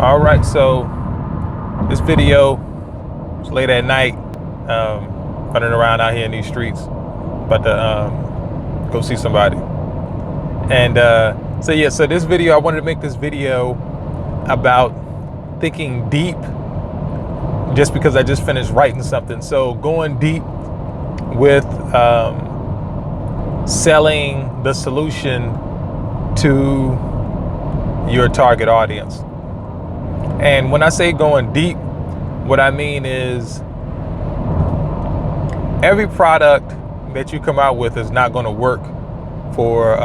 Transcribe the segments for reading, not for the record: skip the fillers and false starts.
All right, so this video is late at night, running around out here in these streets, about to go see somebody. And so this video, I wanted to make this video about thinking deep, just because I just finished writing something. So going deep with selling the solution to your target audience. And when I say going deep, what I mean is every product that you come out with is not going to work for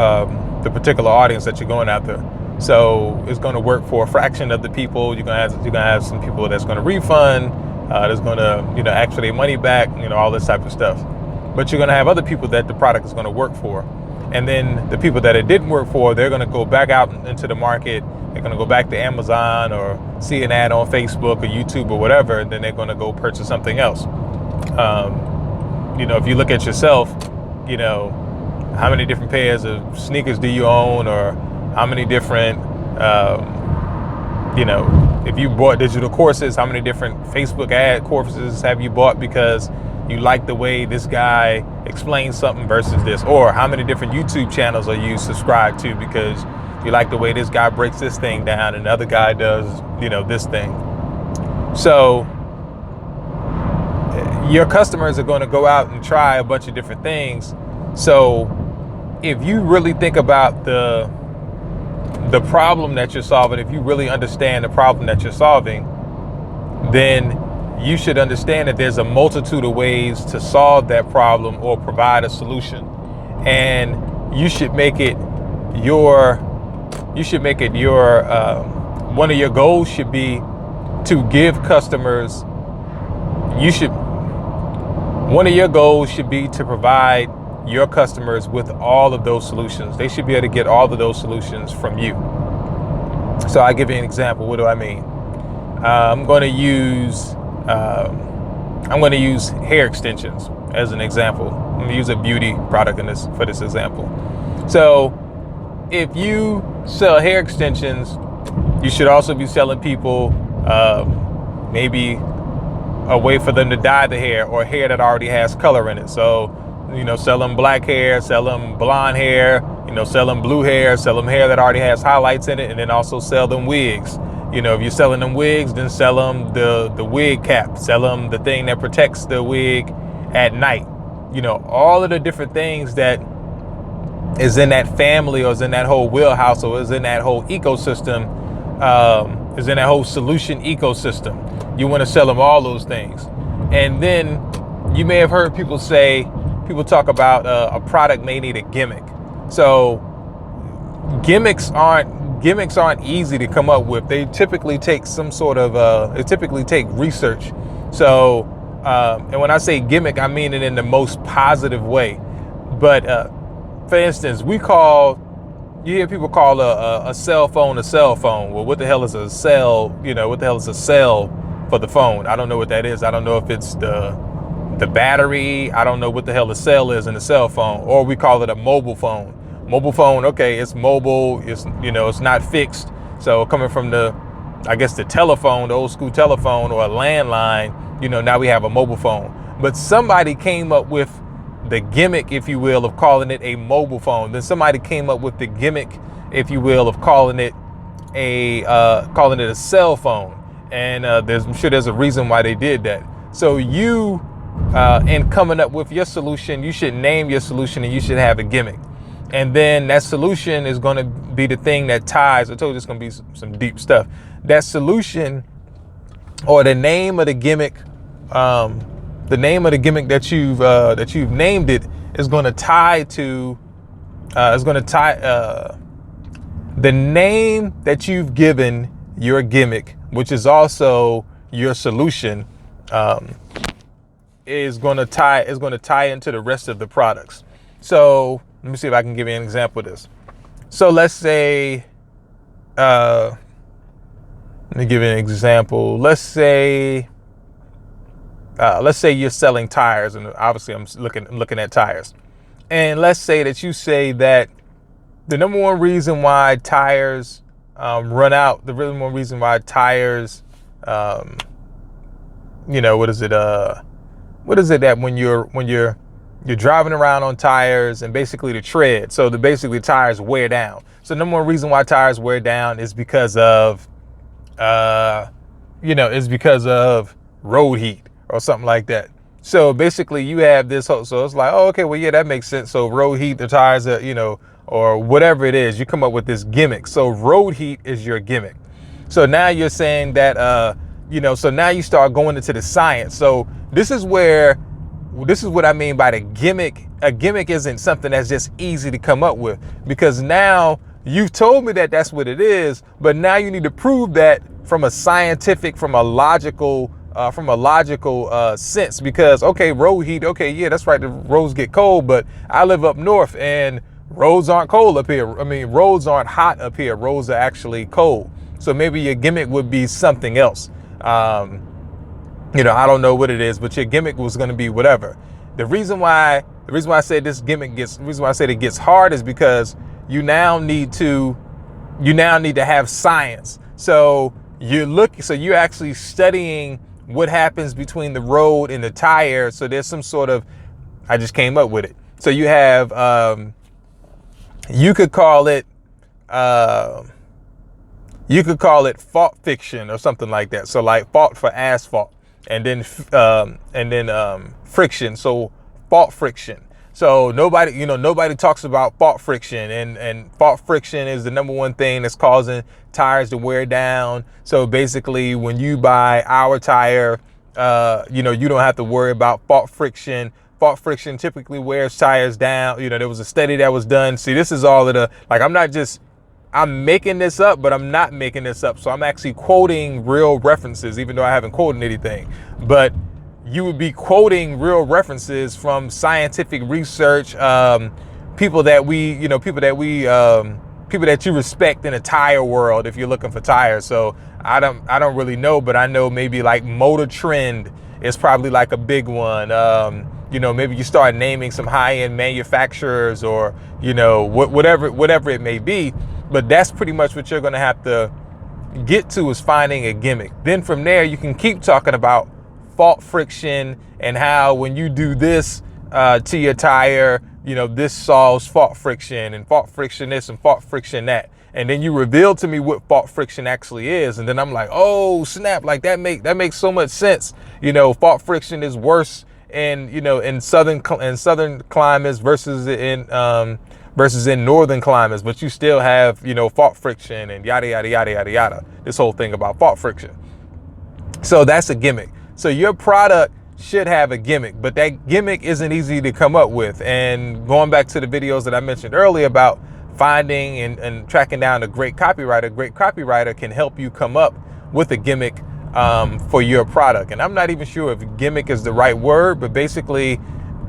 the particular audience that you're going after. So it's going to work for a fraction of the people. You're gonna have some people that's going to refund, that's going to ask for their money back, all this type of stuff. But you're going to have other people that the product is going to work for. And then the people that it didn't work for, they're going to go back out into the market. They're going to go back to Amazon or see an ad on Facebook or YouTube or whatever, and then they're going to go purchase something else. If you look at yourself, how many different pairs of sneakers do you own, or how many different, if you bought digital courses, how many different Facebook ad courses have you bought because you like the way this guy explains something versus this? Or how many different YouTube channels are you subscribed to because you like the way this guy breaks this thing down and the other guy does, this thing. So your customers are going to go out and try a bunch of different things. So if you really think about the problem that you're solving, if you really understand the problem that you're solving, then you should understand that there's a multitude of ways to solve that problem or provide a solution. And you should make it your one of your goals should be to give customers, one of your goals should be to provide your customers with all of those solutions. They should be able to get all of those solutions from you. So I'll give you an example. What do I mean? I'm going to use hair extensions as an example. I'm going to use a beauty product for this example. So if you sell hair extensions, you should also be selling people maybe a way for them to dye the hair, or hair that already has color in it. So, sell them black hair, sell them blonde hair, sell them blue hair, sell them hair that already has highlights in it, and then also sell them wigs. If you're selling them wigs, then sell them the wig cap, sell them the thing that protects the wig at night. All of the different things that is in that family, or is in that whole wheelhouse, or is in that whole ecosystem, is in that whole solution ecosystem. You want to sell them all those things. And then you may have heard people talk about a product may need a gimmick. So gimmicks aren't easy to come up with. They typically take some sort of they typically take research. So and when I say gimmick, I mean it in the most positive way. But for instance, you hear people call a cell phone a cell phone. Well, what the hell is a cell? What the hell is a cell for the phone? I don't know what that is. I don't know if it's the battery. I don't know what the hell a cell is in a cell phone. Or we call it a mobile phone. Mobile phone, okay, it's mobile. It's it's not fixed. So coming from the telephone, the old school telephone, or a landline, now we have a mobile phone. But somebody came up with the gimmick, if you will, of calling it a mobile phone. Then somebody came up with the gimmick, if you will, of calling it a cell phone. And I'm sure there's a reason why they did that. So you, in coming up with your solution, you should name your solution, and you should have a gimmick. And then that solution is going to be the thing that ties. I told you it's going to be some deep stuff. That solution, or the name of the gimmick, that you've named it, is going to tie to. The name that you've given your gimmick, which is also your solution, is going to tie into the rest of the products. So let me see if I can give you an example of this. So let's say, let me give you an example. Let's say you're selling tires, and obviously I'm looking at tires. And let's say that you say that the number one reason why tires run out, the really more reason why tires, what is it? What is it that when you're driving around on tires and basically the tread, so the basically tires wear down. So the number one reason why tires wear down is because of is because of road heat or something like that. So basically you have this whole, so it's like, oh, okay, well, yeah, that makes sense. So road heat, the tires are, or whatever it is, you come up with this gimmick. So road heat is your gimmick. So now you're saying that, so now you start going into the science. So this is what I mean by the gimmick. A gimmick isn't something that's just easy to come up with, because now you've told me that that's what it is, but now you need to prove that from a scientific, from a logical sense. Because, okay, road heat, okay, yeah, that's right, the roads get cold, but I live up north and roads aren't cold up here. I mean, roads aren't hot up here. Roads are actually cold. So maybe your gimmick would be something else. I don't know what it is, but your gimmick was going to be whatever. The reason why I say this gimmick the reason why I said it gets hard is because you now need to have science. So you're actually studying what happens between the road and the tire. So there's some sort of, I just came up with it. So you have, you could call it fault fiction or something like that. So like fault for asphalt, and then friction. So fault friction. So nobody talks about fault friction, and fault friction is the number one thing that's causing tires to wear down. So basically when you buy our tire, you don't have to worry about fault friction. Fault friction typically wears tires down. There was a study that was done. See, this is all of the, like, I'm making this up, but I'm not making this up. So I'm actually quoting real references, even though I haven't quoted anything. But you would be quoting real references from scientific research, people that you respect in the tire world if you're looking for tires. So I don't really know, but I know maybe like Motor Trend is probably like a big one. Maybe you start naming some high-end manufacturers, or whatever it may be. But that's pretty much what you're going to have to get to, is finding a gimmick. Then from there, you can keep talking about fault friction and how when you do this to your tire, this solves fault friction, and fault friction this and fault friction that. And then you reveal to me what fault friction actually is. And then I'm like, oh snap, like that makes so much sense. Fault friction is worse in southern climates versus in northern climates, but you still have, fault friction and yada, yada, yada, yada, yada. This whole thing about fault friction. So that's a gimmick. So your product should have a gimmick, but that gimmick isn't easy to come up with. And going back to the videos that I mentioned earlier about finding and tracking down a great copywriter can help you come up with a gimmick for your product. And I'm not even sure if gimmick is the right word, but basically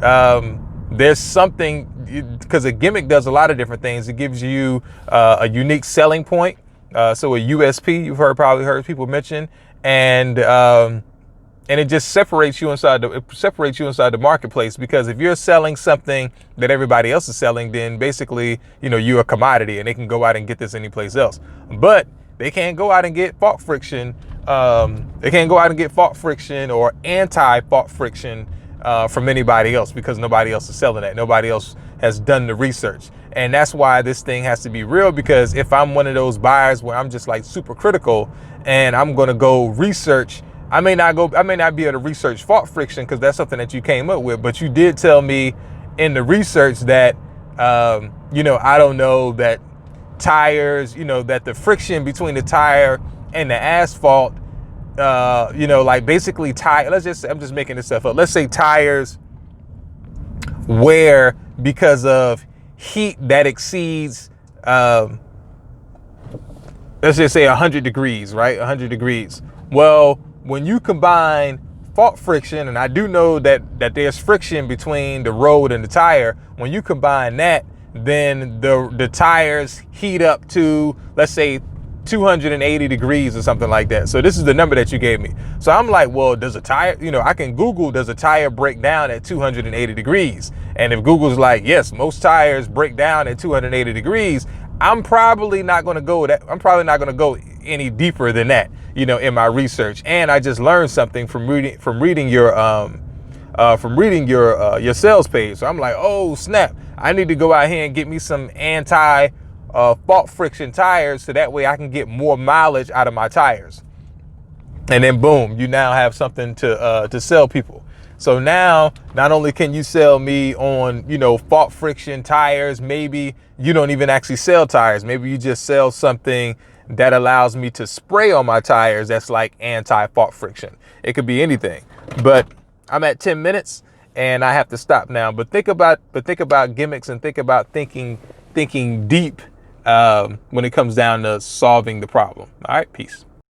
there's something, because a gimmick does a lot of different things. It gives you a unique selling point. So a USP, you've probably heard people mention, and it just separates you inside the marketplace. Because if you're selling something that everybody else is selling, then basically, you're a commodity, and they can go out and get this anyplace else. But they can't go out and get fault friction. They can't go out and get fault friction or anti-fault friction from anybody else, because nobody else is selling that. Nobody else has done the research. And that's why this thing has to be real, because if I'm one of those buyers where I'm just like super critical and I'm going to go research, I may not be able to research fault friction because that's something that you came up with, but you did tell me in the research that, I don't know, that tires, that the friction between the tire and the asphalt, like basically I'm just making this stuff up. Let's say tires wear because of heat that exceeds, let's just say 100 degrees, right? 100 degrees. Well, when you combine fault friction, and I do know that there's friction between the road and the tire, when you combine that, then the tires heat up to, let's say, 280 degrees or something like that. So this is the number that you gave me. So I'm like, well, does a tire, I can Google, does a tire break down at 280 degrees? And if Google's like, yes, most tires break down at 280 degrees, I'm probably not going to go that. I'm probably not going to go any deeper than that, in my research. And I just learned something from reading your sales page. So I'm like, oh snap! I need to go out here and get me some anti fault friction tires, so that way I can get more mileage out of my tires. And then boom, you now have something to sell people. So now, not only can you sell me on, fault friction tires, maybe you don't even actually sell tires. Maybe you just sell something that allows me to spray on my tires that's like anti-fault friction. It could be anything. But I'm at 10 minutes and I have to stop now. But think about gimmicks, and think about thinking deep when it comes down to solving the problem. All right, peace.